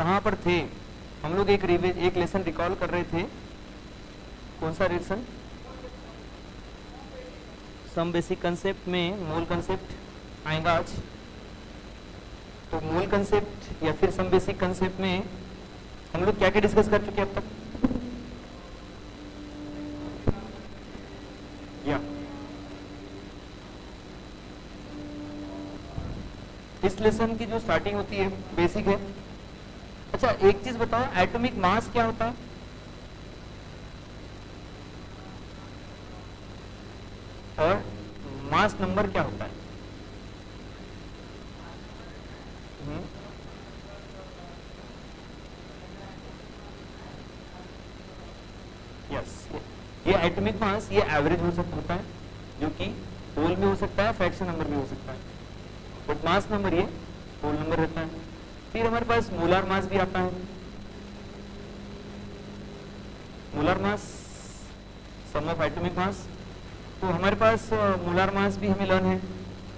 कहाँ पर थे? हम लोग एक लेसन रिकॉल कर रहे थे। कौन सा लेसन? सम बेसिक कंसेप्ट में मोल कंसेप्ट आएगा आज। तो मोल कंसेप्ट या फिर सम बेसिक कंसेप्ट में हम लोग क्या क्या डिस्कस कर चुके हैं अब तक? या इस लेसन की जो स्टार्टिंग होती है बेसिक है। अच्छा एक चीज बताओ, एटॉमिक मास क्या होता है? और मास नंबर क्या होता है? यस, ये एटॉमिक मास ये एवरेज हो सकता होता है, जो कि होल में हो सकता है, फ्रैक्शन नंबर भी हो सकता है, बट मास नंबर ये होल नंबर रहता है। फिर हमारे पास मोलार मास भी आता है। Molar mass sum of atomic mass. तो हमारे पास मोलार मास भी हमें लर्न है,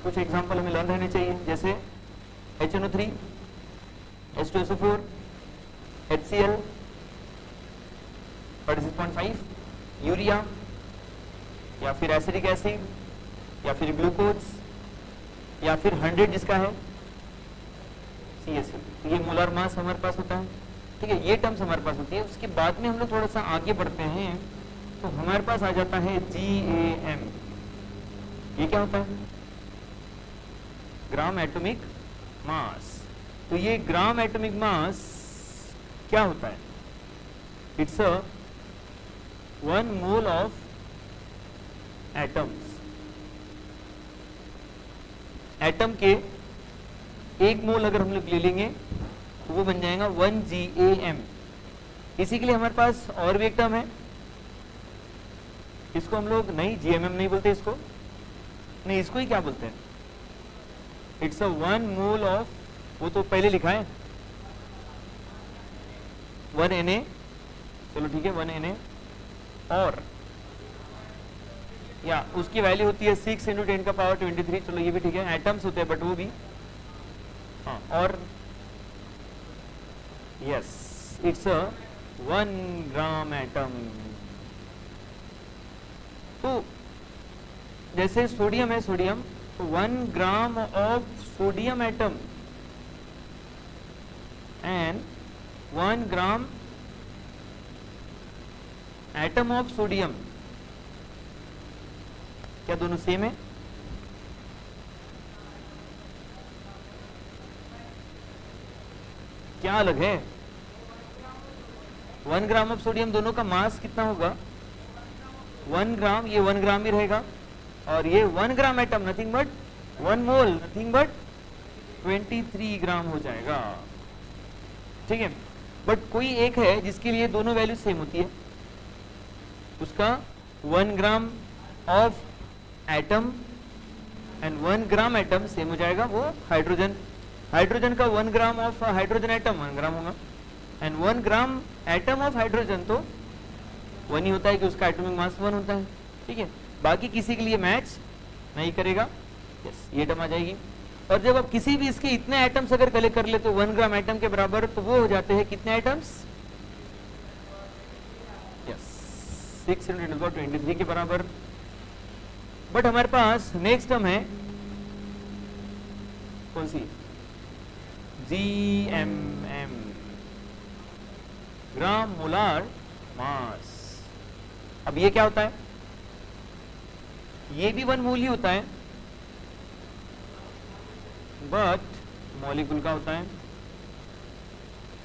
कुछ एग्जांपल हमें लर्न रहने चाहिए, जैसे HNO3, H2SO4, HCl 36.5, यूरिया, या फिर एसिडिक एसिड, या फिर ग्लूकोज, या फिर 100 जिसका है CaCl। तो ये मोलार मास हमारे पास होता है। ठीक है, ये टर्म्स हमारे पास होती है। उसके बाद में हम लोग थोड़ा सा आगे बढ़ते हैं तो हमारे पास आ जाता है GAM। ये क्या होता है? Gram atomic mass. तो ये ग्राम एटॉमिक मास क्या होता है? It's a 1 mole of atoms. Atom के 1 मोल अगर हम लोग ले लेंगे तो वो बन जाएगा 1 GAM। इसी के लिए हमारे पास और भी एक टर्म है, इसको हम लोग नहीं GMM नहीं बोलते, इसको नहीं, इसको ही क्या बोलते हैं? इट्स अ 1 मोल ऑफ, वो तो पहले लिखा है 1 Na। चलो ठीक है 1 Na, और या उसकी वैल्यू होती है 6 × 10⁻23। चलो ये भी ठीक है, एटम्स होते हैं बट वो भी हाँ। और yes, it's a 1 gram atom. तो जैसे सोडियम है, सोडियम तो 1 gram of sodium atom and 1 gram atom of sodium, क्या दोनों सेम है? क्या अलग है? 1 ग्राम ऑफ सोडियम, दोनों का मास कितना होगा? 1 ग्राम, ये 1 ग्राम ही रहेगा, और ये 1 gram atom nothing but 1 mole nothing but 23 ग्राम हो जाएगा। ठीक है, बट कोई एक है जिसके लिए दोनों वैल्यू सेम होती है, उसका 1 gram of atom and 1 gram atom same हो जाएगा, वो हाइड्रोजन। हाइड्रोजन का 1 ग्राम ऑफ हाइड्रोजन एटम 1 ग्राम होगा, and 1 gram atom of hydrogen तो 1 ही होता है कि उसका एटॉमिक मास 1 होता है। ठीक है, बाकी किसी के लिए मैच नहीं करेगा। यस, ये टर्म आ जाएगी। और जब आप किसी भी इसके इतने एटम्स अगर कलेक्ट कर ले तो 1 ग्राम एटम के बराबर, तो वो हो जाते हैं कितने एटम्स? यस, 6 × 10⁻23 के बराबर। बट हमारे पास नेक्स्ट टर्म है कौन सी? GMM, ग्राम मोलार मास। अब ये क्या होता है? ये भी 1 मोल ही होता है, बट मॉलिक्यूल का होता है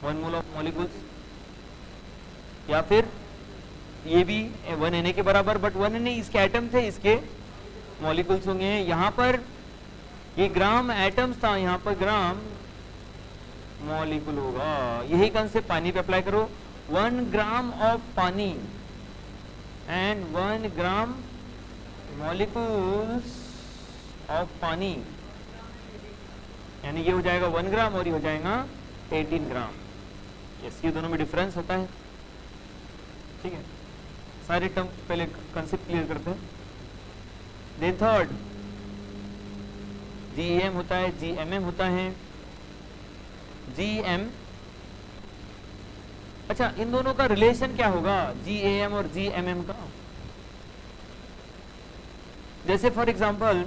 1 मोल ऑफ मॉलिक्यूल्स। या फिर ये भी 1 Na के बराबर, बट 1 Na इसके एटम थे, इसके मॉलिक्यूल्स होंगे। यहाँ पर ये ग्राम एटम्स था, यहाँ पर ग्राम मॉलिक्यूल होगा। यही कंसेप्ट पानी पे अप्लाई करो। 1 ग्राम ऑफ पानी एंड 1 ग्राम मॉलिक्यूल्स ऑफ पानी, यानी ये हो जाएगा 1 ग्राम और ये हो जाएगा 18 ग्राम। यस, ये दोनों में डिफरेंस होता है। ठीक है, सारे टर्म पहले कंसेप्ट क्लियर करते हैं। देन थर्ड GAM होता है, GMM होता है। GM अच्छा, इन दोनों का रिलेशन क्या होगा, GAM और GMM का? जैसे फॉर एग्जांपल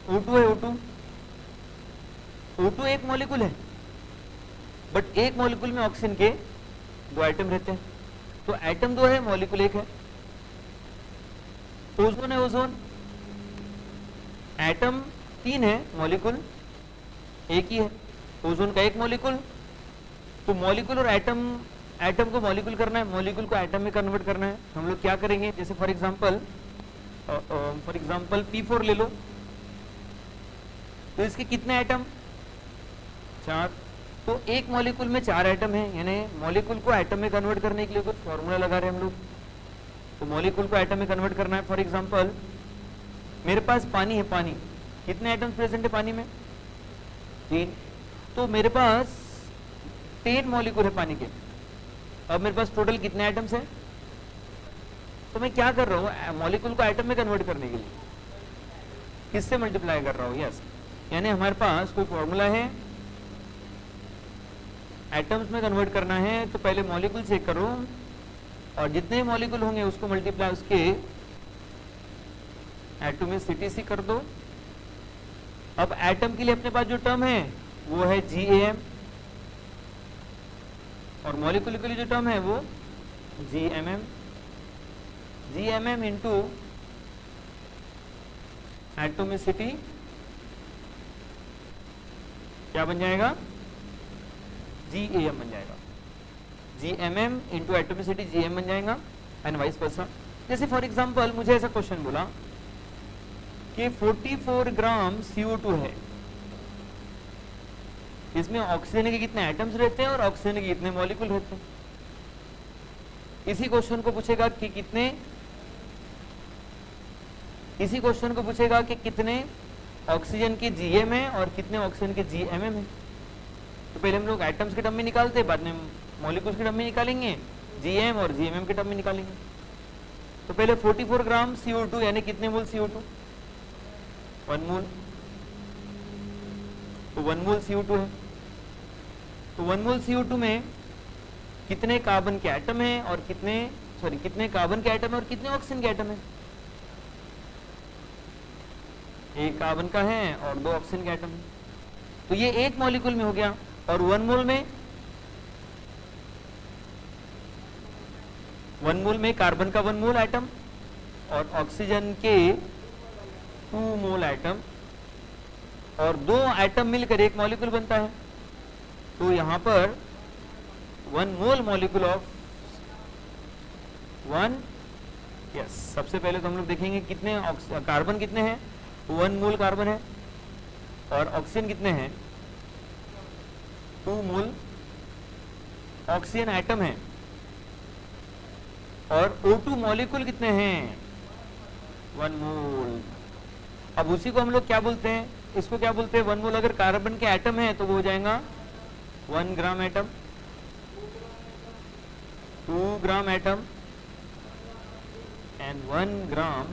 O2 है, O2 एक मॉलिक्यूल है, बट एक मॉलिक्यूल में ऑक्सीजन के 2 एटम रहते हैं, तो एटम 2 है, मॉलिक्यूल 1 है। ओजोन है, ओजोन एटम 3 है, मॉलिक्यूल 1 ही है, ओजोन का 1 मॉलिक्यूल। तो मॉलिक्यूल और एटम को मॉलिक्यूल करना है, मॉलिक्यूल को एटम में कन्वर्ट करना है। हम लोग क्या करेंगे, जैसे फॉर एग्जांपल P4 ले लो, तो इसके कितने एटम, 4। तो एक मॉलिक्यूल में 4 एटम है, यानी मॉलिक्यूल को एटम में कन्वर्ट करने के लिए कुछ फॉर्मूला लगा रहे हैं हम लोग। तो मॉलिक्यूल को एटम में कन्वर्ट करना है। फॉर एग्जांपल मेरे पास पानी है, पानी कितने एटम्स प्रेजेंट है पानी में, 3। तो मेरे पास 10 मॉलिक्यूल है पानी के। अब मेरे पास टोटल कितने एटम्स हैं, तो मैं क्या कर रहा हूँ, मॉलिक्यूल को एटम में कन्वर्ट करने के लिए किससे मल्टीप्लाई कर रहा हूँ, यस। यानी हमारे पास कोई फॉर्मूला है, एटम्स में कन्वर्ट करना है, तो पहले मॉलिक्यूल चेक करो और जितने मॉलिक्यूल होंगे उसको मल्टीप्लाई उसके एटॉमिसिटी से कर दो। अब एटम के लिए अपने पास जो टर्म है वो है GAM, और मॉलिक्यूल के लिए जो टर्म है वो GMM इंटू एटॉमिसिटी क्या बन जाएगा, GAM बन जाएगा। GMM इंटू एटॉमिसिटी GAM बन जाएगा, एंड वाइस वर्सा। जैसे फॉर एग्जांपल मुझे ऐसा क्वेश्चन बोला कि 44 ग्राम CO2 है, इसमें ऑक्सीजन के कितने एटम्स रहते हैं और ऑक्सीजन के कितने मॉलिक्यूल रहते हैं। इसी क्वेश्चन को पूछेगा कि कितने ऑक्सीजन के GM है और कितने ऑक्सीजन के GMM है। तो पहले हम लोग एटम्स के टर्म में निकालते हैं, बाद में मॉलिक्यूल्स के टर्म में निकालेंगे, GM और GMM के टर्म में निकालेंगे। तो पहले 44 ग्राम CO2 यानी कितने मोल CO2, 1 मोल। तो 1 मोल CO2 है, तो 1 मोल CO2 में कितने कार्बन के एटम है और कितने कार्बन के एटम है और कितने ऑक्सीजन के एटम है। 1 कार्बन का है और 2 ऑक्सीजन के एटम है। तो ये एक मॉलिक्यूल में हो गया। और 1 मोल में कार्बन का 1 मोल एटम और ऑक्सीजन के 2 मोल एटम, और 2 एटम मिलकर एक मॉलिक्यूल बनता है। तो यहां पर 1 मोल मॉलिक्यूल ऑफ 1, यस। सबसे पहले तो हम लोग देखेंगे कितने कार्बन कितने हैं, 1 मोल कार्बन है, और ऑक्सीजन कितने हैं, 2 मोल ऑक्सीजन एटम है, और O2 मॉलिक्यूल कितने हैं, 1 मोल। अब उसी को हम लोग क्या बोलते हैं, इसको क्या बोलते हैं, 1 मोल अगर कार्बन के एटम है तो वो हो जाएगा 1 gram atom, 2 gram atom and 1 gram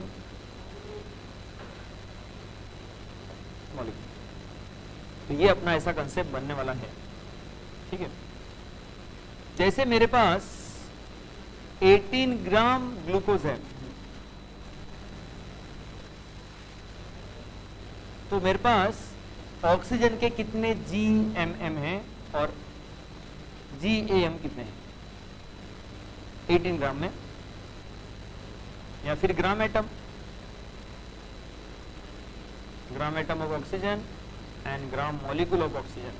molecule. तो ये अपना ऐसा कंसेप्ट बनने वाला है, ठीक है। जैसे मेरे पास 18 ग्राम ग्लूकोज है, तो मेरे पास ऑक्सीजन के कितने GMM हैं और GAM कितने हैं 18 ग्राम में, या फिर gram atom of oxygen and gram molecule of oxygen.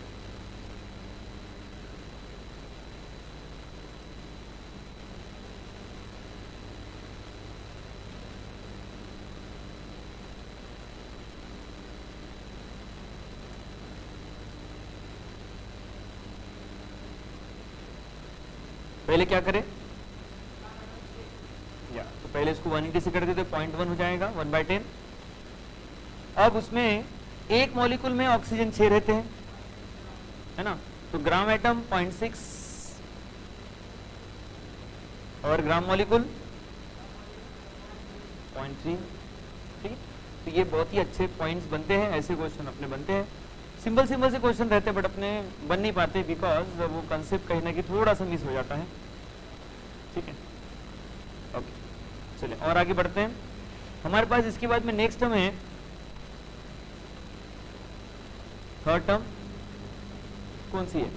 पहले क्या करें, या तो पहले इसको 180 से कर देते, 0.1 हो जाएगा 1/10। अब उसमें एक मॉलिक्यूल में ऑक्सीजन 6 रहते हैं, है ना, तो ग्राम एटम 0.6 और ग्राम मॉलिक्यूल 0.3, ठीक है। तो ये बहुत ही अच्छे पॉइंट्स बनते हैं, ऐसे क्वेश्चन अपने बनते हैं। सिंपल से क्वेश्चन रहते हैं बट अपने बन नहीं पाते बिकॉज वो कंसेप्ट कहीं ना कहीं थोड़ा सा मिस हो जाता है। ठीक है, ओके। चलिए और आगे बढ़ते हैं। हमारे पास इसके बाद में नेक्स्ट टर्म है, थर्ड टर्म कौन सी है?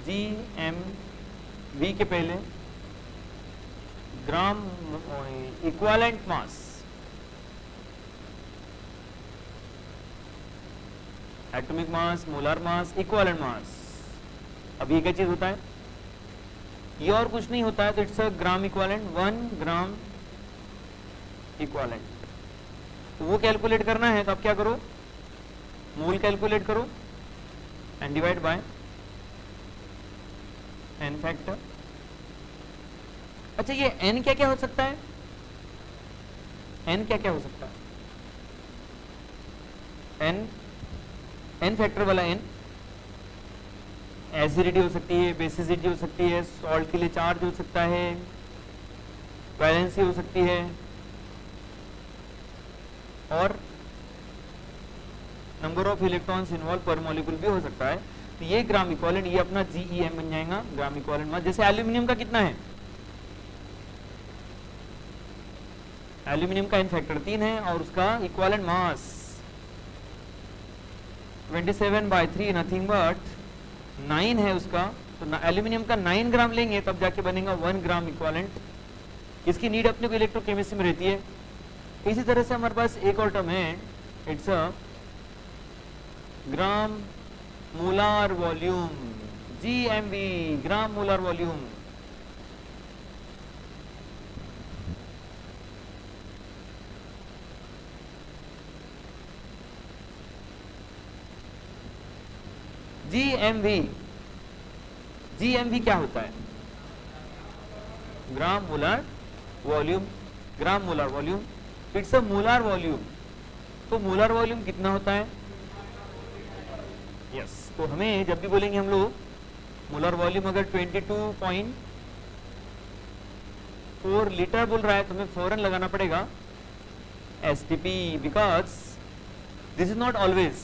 जी एम वी के पहले gram equivalent mass, atomic mass, molar mass, equivalent mass. अब ये क्या चीज होता है? ये और कुछ नहीं होता है, तो it's a gram equivalent, 1 gram equivalent. तो वो कैलकुलेट करना है, तो आप क्या करो, मोल कैलकुलेट करो and divide by n factor. अच्छा, ये एन क्या क्या हो सकता है? एन क्या क्या हो सकता है? एन फैक्टर वाला एन, एसिडिटी हो सकती है, बेसिसिटी हो सकती है, सॉल्ट के लिए चार्ज हो सकता है, वैलेंसी हो सकती है, और नंबर ऑफ इलेक्ट्रॉन्स इन्वॉल्व पर मॉलिक्यूल भी हो सकता है। तो ये ग्राम इक्विवेलेंट, ये अपना जीईएम बन जाएगा, ग्राम इक्विवेलेंट मास। जैसे एल्यूमिनियम का कितना है? एल्यूमिनियम का एन फैक्टर 3 है और उसका इक्विवेलेंट मास 27/3 नथिंग बट 9 है उसका। तो एल्यूमिनियम का 9 ग्राम लेंगे तब जाके बनेगा 1 ग्राम इक्विवेलेंट। इसकी नीड अपने को इलेक्ट्रोकेमिस्ट्री में रहती है। इसी तरह से हमारे पास एक और टर्म है, it's a gram molar volume, GMV, gram molar volume. GMV, GMV क्या होता है? Gram molar volume, gram molar volume, it's a molar volume. तो मोलार वॉल्यूम कितना होता है? यस, तो हमें जब भी बोलेंगे हम लोग मोलर वॉल्यूम अगर 22.4 लीटर बोल रहा है तो हमें फौरन लगाना पड़ेगा STP, because this is not always.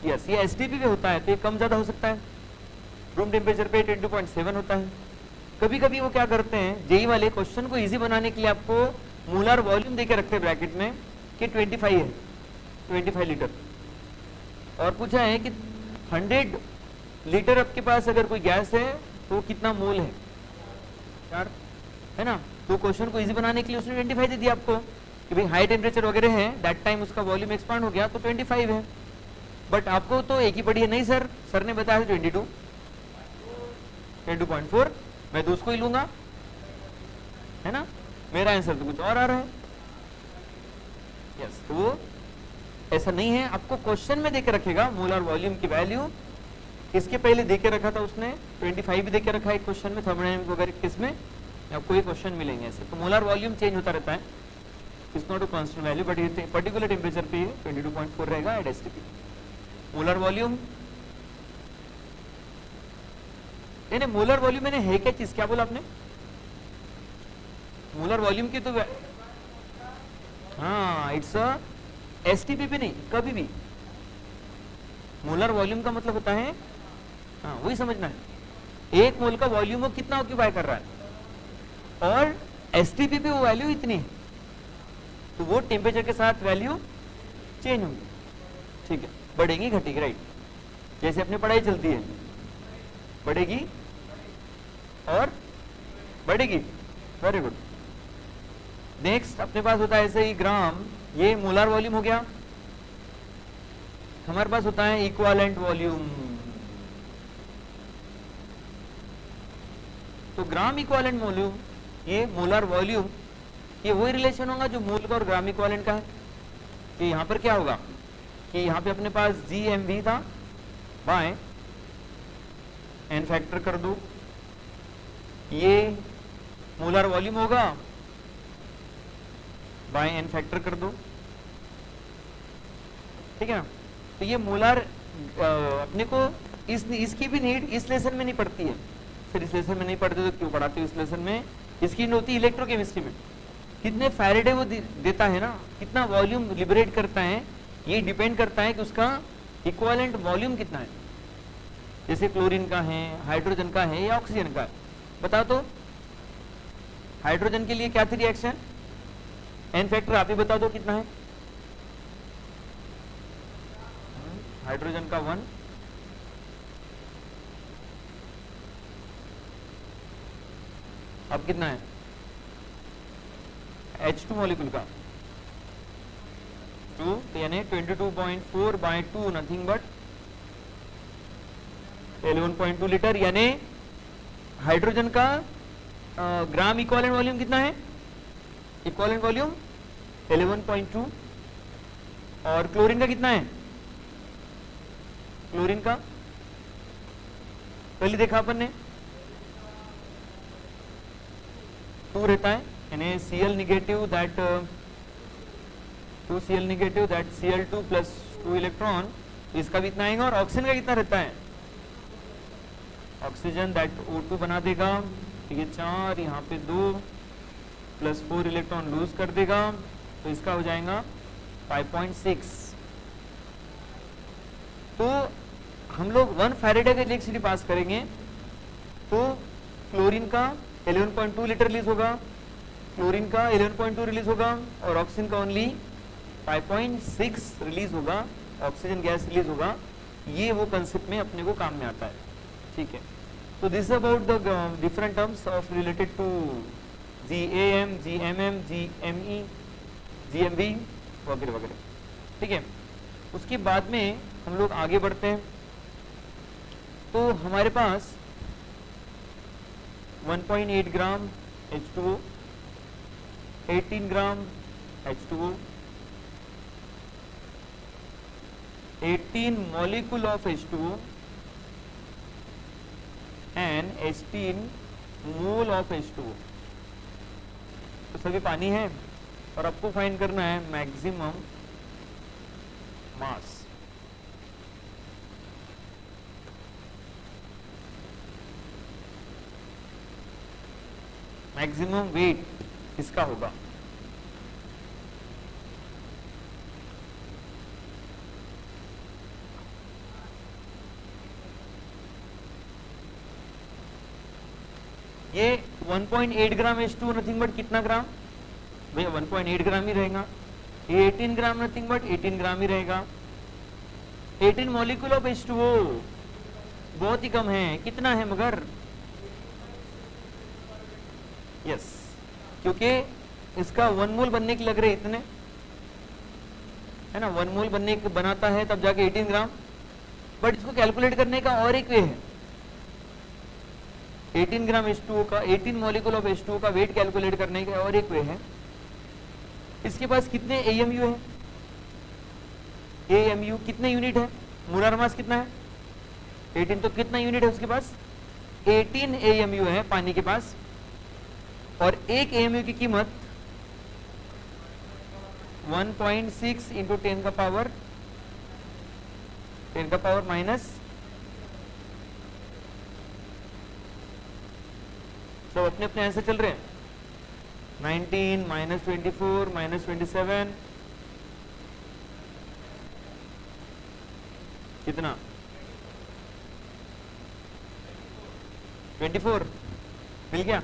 Yes, ये एसटीपी पे होता है तो ये कम ज्यादा हो सकता है। रूम टेम्परेचर पे 22.7 होता है। कभी कभी वो क्या करते हैं, जेई वाले क्वेश्चन को इजी बनाने के लिए आपको मोलर वॉल्यूम देके रखते हैं ब्रैकेट में कि 25 है, 25 लीटर, और पूछा है कि 100 लीटर आपके पास अगर कोई गैस है तो कितना मोल है, 4 है ना। तो क्वेश्चन को इजी बनाने के लिए उसने 25 दे दिया आपको कि भाई हाई टेम्परेचर वगैरह है, दैट टाइम उसका वॉल्यूम एक्सपांड हो गया तो 25 है। बट आपको तो एक ही पड़ी है, नहीं सर ने बताया 22.4, मैं तो उसको ही लूंगा, है ना। मेरा आंसर तो कुछ और आ रहा है। यस, तो वो ऐसा नहीं है, आपको क्वेश्चन में देके रखेगा मोलर वॉल्यूम की वैल्यू। इसके पहले देके रखा था उसने 25 भी देके रखा है क्वेश्चन में, थर्मोडायनामिक वगैरह किसमें आपको ये क्वेश्चन मिलेंगे ऐसे। तो मोलर वॉल्यूम चेंज होता रहता है, it's not a constant value, but ये पर्टिकुलर टेम्परेचर पे 22.4 रहेगा एट एसटीपी। मोलर वॉल्यूम, नहीं मोलर वॉल्यूम मैंने है क्या चीज, क्या बोला आपने? मोलर वॉल्यूम की तो हाँ, इट्स अ एसटीपी पे नहीं, कभी भी मोलर वॉल्यूम का मतलब होता है, हाँ वही समझना है, एक मोल का वॉल्यूम वो कितना ऑक्यूपाई कर रहा है, और एसटीपी पे वो वैल्यू इतनी है, तो वो टेम्परेचर के साथ वैल्यू चेंज होगी, ठीक है, बढ़ेगी घटेगी, राइट। जैसे अपनी पढ़ाई चलती है, बढ़ेगी और बढ़ेगी, वेरी गुड। नेक्स्ट अपने पास होता है ऐसे ही ग्राम, ये मोलर वॉल्यूम हो गया। हमारे पास होता है इक्विवेलेंट वॉल्यूम। तो ग्राम इक्विवेलेंट वॉल्यूम, ये मोलर वॉल्यूम, ये वही रिलेशन होगा जो मोल का और ग्राम इक्विवेलेंट का है। कि यहां पर क्या होगा कि यहां पे अपने पास जीएमवी था, बाय एन फैक्टर कर दो, ये मोलर वॉल्यूम होगा, बाय एन फैक्टर कर दो, ठीक है ना। तो ये मोलर अपने को इसकी भी नीड इस लेसन में नहीं पड़ती है, फिर इस लेसन में नहीं पढ़ते तो क्यों पढ़ाते हो इस लेसन में। इसकी नीड होती है इलेक्ट्रोकेमिस्ट्री में, कितने फैराडे वो देता है ना, कितना वॉल्यूम लिबरेट करता है, ये डिपेंड करता है कि उसका इक्विवेलेंट वॉल्यूम कितना है। जैसे क्लोरीन का है, हाइड्रोजन का है या ऑक्सीजन का है, बताओ तो हाइड्रोजन के लिए क्या थी रिएक्शन? एन फैक्टर आप ही बता दो कितना है? हाइड्रोजन का 1, अब कितना है H2 मॉलिक्यूल का 2, यानी 22.4 बाय 2 नथिंग बट 11.2 लीटर, यानी हाइड्रोजन का ग्राम इक्विवेलेंट वॉल्यूम कितना है? Equivalent volume 11.2। और क्लोरीन का कितना है? क्लोरीन का पहले देखा अपन ने 2 रहता है, यानी Cl negative that 2 Cl negative that Cl2 plus 2 electron, इसका भी इतना आएगा। और ऑक्सीजन का कितना रहता है? ऑक्सीजन दैट O2 बना देगा, ठीक है 4, यहाँ पे 2 प्लस 4 इलेक्ट्रॉन लूज कर देगा, तो इसका हो जाएगा 5.6। तो हम लोग 1 फैरेडे का इलेक्ट्रिसिटी पास करेंगे तो क्लोरीन का 11.2 लीटर रिलीज होगा, क्लोरीन का 11.2 रिलीज होगा, और ऑक्सीजन का ओनली 5.6 रिलीज होगा, ऑक्सीजन गैस रिलीज होगा। ये वो कंसेप्ट में अपने को काम में आता है, ठीक है। तो this is about the different terms of related to GAM, GMM, GME, GMB वगैरह वगैरह, ठीक है। उसके बाद में हम लोग आगे बढ़ते हैं। तो हमारे पास 1.8 ग्राम H2O, 18 gram H2O, 18 molecule of H2O and 18 mole of H2O। तो सभी पानी है और आपको फाइंड करना है मैक्सिमम मास। मैक्सिमम वेट इसका होगा। ये 1.8 ग्राम H2O नथिंग बट कितना ग्राम भैया? 1.8 ग्राम ही रहेगा। ये 18 ग्राम नथिंग बट 18 ग्राम ही रहेगा। 18 मॉलिक्यूल ऑफ H2O बहुत ही कम है, कितना है मगर? यस, क्योंकि इसका 1 मोल बनने के लग रहे इतने, है ना। 1 मोल बनने के बनाता है तब जाके 18 ग्राम। बट इसको कैलकुलेट करने का और एक वे है। 18 ग्राम H2O का, 18 मॉलिक्यूल ऑफ H2O का वेट कैलकुलेट करने का और एक वे है। इसके पास कितने AMU है? AMU कितने यूनिट है? मोलर मास कितना है? 18, तो कितना यूनिट है उसके पास? 18 AMU है पानी के पास। और एक AMU की कीमत 1.6 इंटू 10 का पावर माइनस, सब अपने अपने आंसर चल रहे हैं। 19 माइनस 24 माइनस 27 कितना? 24 मिल गया।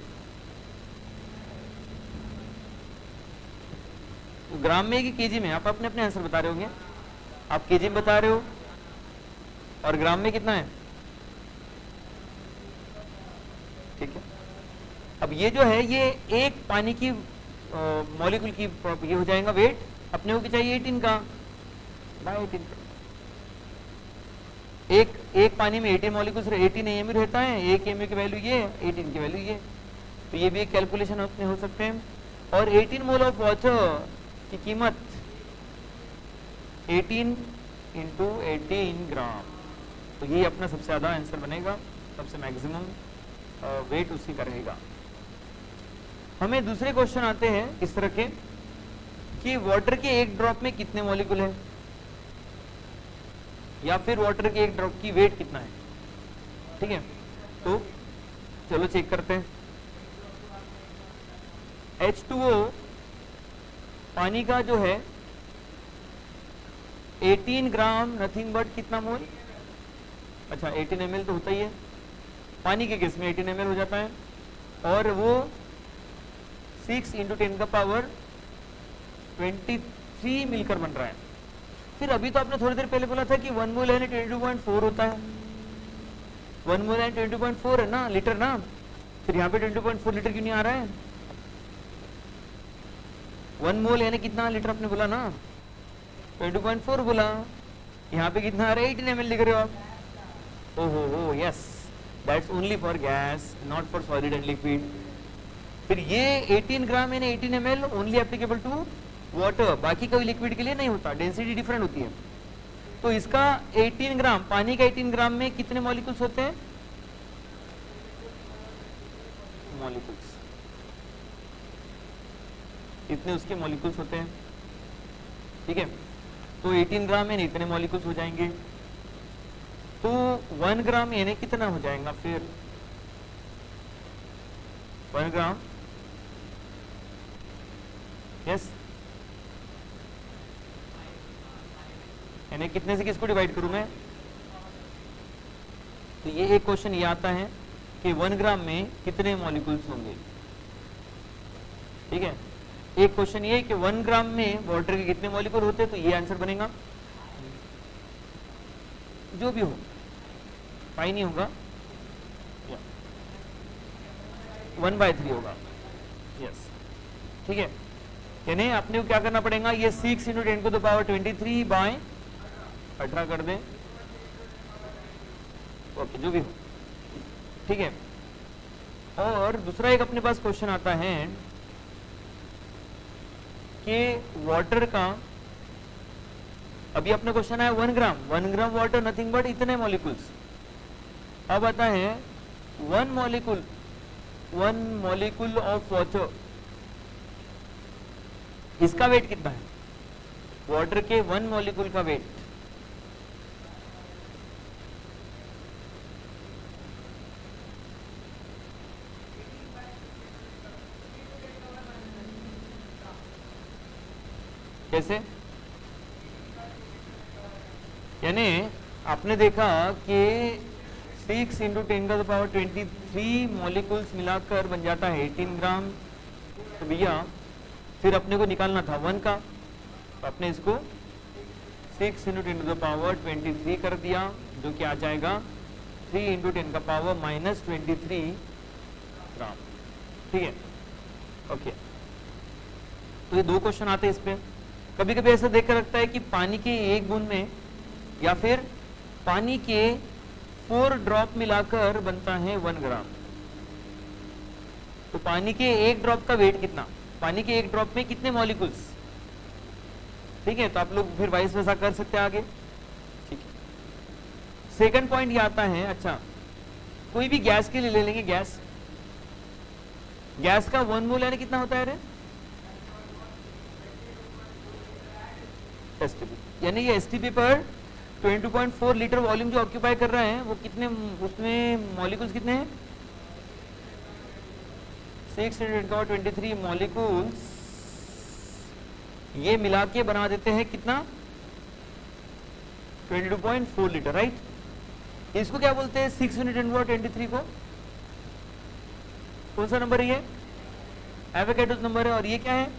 तो ग्राम में कि केजी में? आप अपने अपने आंसर बता रहे होंगे। आप केजी में बता रहे हो और ग्राम में कितना है? ठीक है। अब ये जो है ये एक पानी की मॉलिक्यूल की ये हो जाएगा वेट, अपने को चाहिए 18 का बाय 18 का। एक पानी में 18 मॉलिक्यूल से 18 AMU रहता है, एक AMU की वैल्यू ये, 18 की वैल्यू ये। तो ये भी एक कैलकुलेशन अपने हो सकते हैं। और 18 मोल ऑफ वाटर की कीमत 18 इंटू 18 ग्राम, तो ये अपना सबसे ज्यादा आंसर बनेगा, सबसे मैक्सिमम वेट उसी का रहेगा। हमें दूसरे क्वेश्चन आते हैं इस तरह के कि वाटर के एक ड्रॉप में कितने मॉलिक्यूल है, या फिर वाटर के एक ड्रॉप की वेट कितना है। ठीक है, तो चलो चेक करते हैं। H2O पानी का जो है 18 ग्राम नथिंग बट कितना मोल? अच्छा 18 ml तो होता ही है पानी के केस में, 18 ml हो जाता है। और वो 6 इंटू 10 का पावर 23 मिलकर बन रहा है। फिर अभी तो आपने थोड़ी देर पहले बोला था कि 1 मोल यानी 22.4 होता है, 1 मोल यानी 22.4 है ना लीटर ना, फिर यहाँ पे 22.4 लीटर क्यों नहीं आ रहा है? 1 मोल यानी कितना लीटर आपने बोला ना, 22.4 बोला, यहाँ पे कितना आ रहा है? 18 ml लिख रहे हो आप। ओहो yes, that's only for gas, not for solid and liquid. फिर ये 18 ग्राम यानी 18 ml only applicable to water, बाकी कोई लिक्विड के लिए नहीं होता, डेंसिटी डिफरेंट होती है। तो इसका 18 ग्राम, पानी का 18 ग्राम में कितने मॉलिक्यूल्स होते हैं? मॉलिक्यूल्स, इतने उसके मॉलिक्यूल्स होते हैं, ठीक है। तो 18 ग्राम में इतने मॉलिक्यूल्स हो जाएंगे, तो 1 ग्राम यानी कितना हो जाएगा फिर? 1 ग्राम, यस, यानी कितने से किसको डिवाइड करूं मैं? तो ये एक क्वेश्चन ये आता है कि 1 ग्राम में कितने मॉलिक्यूल्स होंगे, ठीक है। एक क्वेश्चन ये है कि 1 ग्राम में वाटर के कितने मॉलिक्यूल होते हैं, तो ये आंसर बनेगा, जो भी हो पाई नहीं होगा, 1/3 होगा, यस, ठीक है। यानी आपने को क्या करना पड़ेगा, ये 6 इंटू 10 to the power 23/18 कर दें, ओके, जो भी हो, ठीक है। और दूसरा एक अपने पास क्वेश्चन आता है कि वाटर का, अभी अपने क्वेश्चन है 1 ग्राम, 1 ग्राम वाटर नथिंग बट इतने मॉलिक्यूल्स। अब आता है 1 मॉलिक्यूल ऑफ वाटर, इसका वेट कितना है? वाटर के 1 मॉलिक्यूल का वेट, कैसे? यानी आपने देखा कि 6 इंटू 10 का पावर 23 मॉलिक्यूल्स मिलाकर बन जाता है 18 ग्राम। तो भैया फिर अपने को निकालना था 1 का, तो आपने इसको 6 इंटू 10 का पावर 23 कर दिया, जो कि आ जाएगा 3 इंटू 10 का पावर -23 ग्राम, ठीक है, ओके। तो ये 2 क्वेश्चन आते हैं इस पे। कभी कभी ऐसा देखकर लगता है कि पानी के 1 बूंद में या फिर पानी के 4 ड्रॉप मिलाकर बनता है 1 ग्राम। तो पानी के 1 ड्रॉप का वेट कितना, पानी के 1 ड्रॉप में कितने मॉलिक्यूल्स, ठीक है। तो आप लोग फिर वाइस वैसा कर सकते हैं आगे, ठीक है। सेकंड पॉइंट ये आता है, अच्छा कोई भी गैस के लिए ले लेंगे, गैस का 1 मोल यानी कितना होता है रे? एसटीपी, यानी ये एसटीपी पर 22.4 लीटर वॉल्यूम जो ऑक्यूपाई कर रहा है, वो कितने, उसमें मॉलिक्यूल्स कितने हैं? 623 मॉलिक्यूल्स, ये मिला के बना देते हैं कितना? 22.4 लीटर, राइट। इसको क्या बोलते हैं? 6 × 10⁻23 को कौन सा नंबर है ये? एवोगैड्रोस नंबर है। और ये क्या है?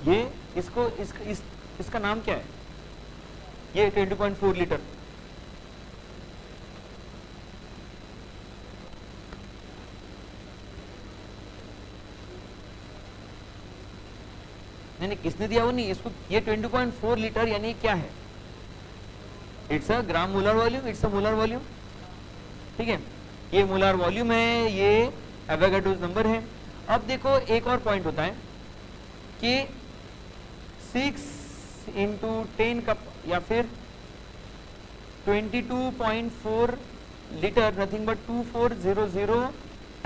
ये इसको इसका नाम क्या है? ये 20.4 लीटर। नहीं, किसने दिया वो नहीं, इसको ये 20.4 लीटर यानी क्या है? It's a gram molar volume, it's a molar volume, ठीक है। ये मोलर वॉल्यूम है, ये एवोगैड्रोस नंबर है। अब देखो एक और पॉइंट होता है कि 6 × 10 कप या फिर 22.4 लीटर नथिंग बट 2400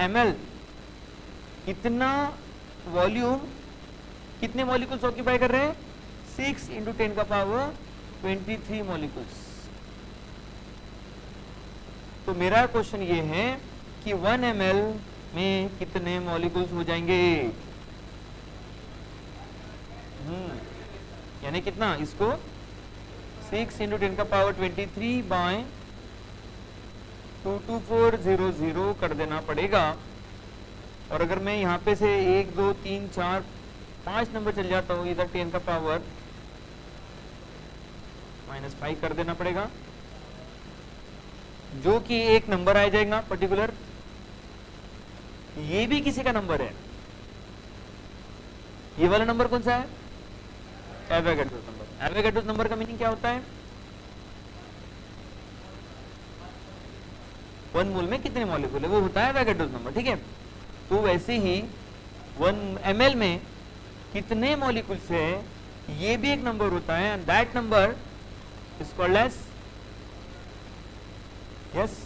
ml, इतना वॉल्यूम कितने मॉलिक्यूल्स ऑक्यूपाई कर रहे हैं? 6 × 10 का पावर 23 मॉलिक्यूल्स। तो मेरा क्वेश्चन ये है कि 1 ml में कितने मॉलिक्यूल्स हो जाएंगे? यानी कितना? इसको 6 × 10 का पावर 23 बाय 22400 कर देना पड़ेगा। और अगर मैं यहाँ पे से 1 2 3 4 5 नंबर चल जाता हूँ, इधर 10 का पावर -5 कर देना पड़ेगा, जो कि एक नंबर आ जाएगा पर्टिकुलर। ये भी किसी का नंबर है। ये वाला नंबर कौन सा है? Avogadro number. एवोगाड्रो नंबर का मीनिंग क्या होता है? 1 मोल में कितने मॉलिक्यूल है, वो होता है एवोगाड्रो नंबर। ठीक है, तो वैसे ही 1 ml में कितने मॉलिक्यूल्स है, ये भी एक नंबर होता है, and that number is called as yes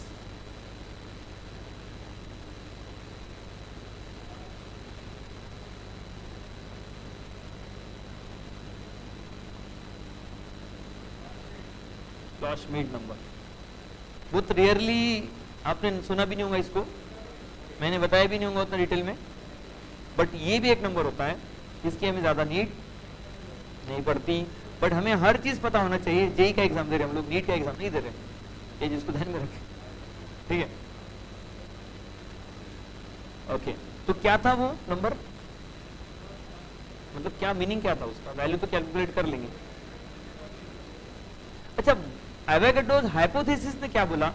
क्लॉशमीड नंबर। बहुत रेयरली आपने सुना भी नहीं होगा इसको, मैंने बताया भी नहीं होगा उतना डिटेल में, बट ये भी एक नंबर होता है, इसकी हमें ज्यादा नीड नहीं पड़ती, बट हमें हर चीज पता होना चाहिए। जेई का एग्जाम दे रहे हैं हम लोग, नीट का एग्जाम नहीं दे रहे, ये जिसको ध्यान में रखें। ठीक है, ओके। तो क्या था वो नंबर, मतलब क्या मीनिंग क्या था उसका, वैल्यू तो कैलकुलेट कर लेंगे। अच्छा, एवोगाड्रोस हाइपोथेसिस ने क्या बोला?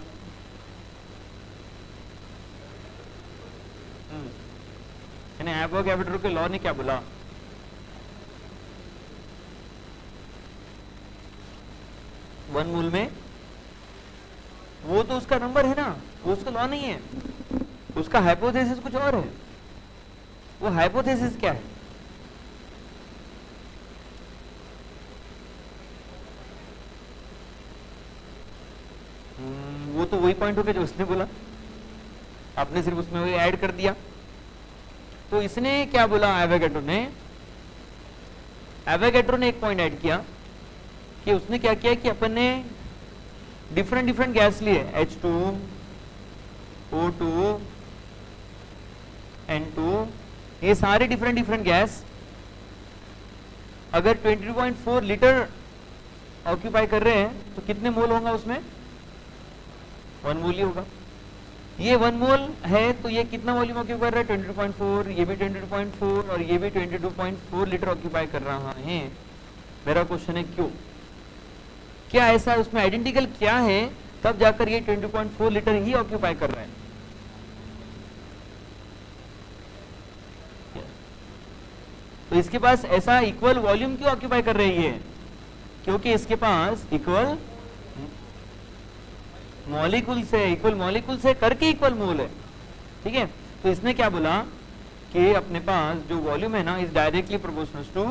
एवोगाड्रो के लॉ ने क्या बोला? वन मोल में वो तो उसका नंबर है ना, वो उसका लॉ नहीं है, उसका हाइपोथेसिस कुछ और है। वो हाइपोथेसिस क्या है? वो तो वही पॉइंट हो गया जो उसने बोला, आपने सिर्फ उसमें वही ऐड कर दिया। तो इसने क्या बोला एवोगाड्रो ने? एवोगाड्रो ने एक पॉइंट ऐड किया कि उसने क्या किया कि अपन ने डिफरेंट गैस लिए, H2, O2, N2, ये सारे डिफरेंट गैस अगर 22.4 लीटर ऑक्यूपाई कर रहे हैं तो कितने मोल होगा उसमें? 1 मोल ही होगा। ये 1 मोल है तो ये कितना वॉल्यूम ऑक्यूपाई कर रहा है? 22.4, ये भी 22.4 और ये भी 22.4 लीटर ऑक्यूपाई कर रहा है। मेरा क्वेश्चन है क्यों? क्या ऐसा उसमें आइडेंटिकल क्या है तब जाकर ये 20.4 लीटर ही ऑक्यूपाई कर रहा है? तो इसके पास ऐसा इक्वल वॉल्यूम क्यों ऑक्यूपाई कर रही है? क्योंकि इसके पास इक्वल मॉलिक्यूल से करके इक्वल मोल है। ठीक है, तो इसने क्या बोला कि अपने पास जो वॉल्यूम है ना is directly proportional to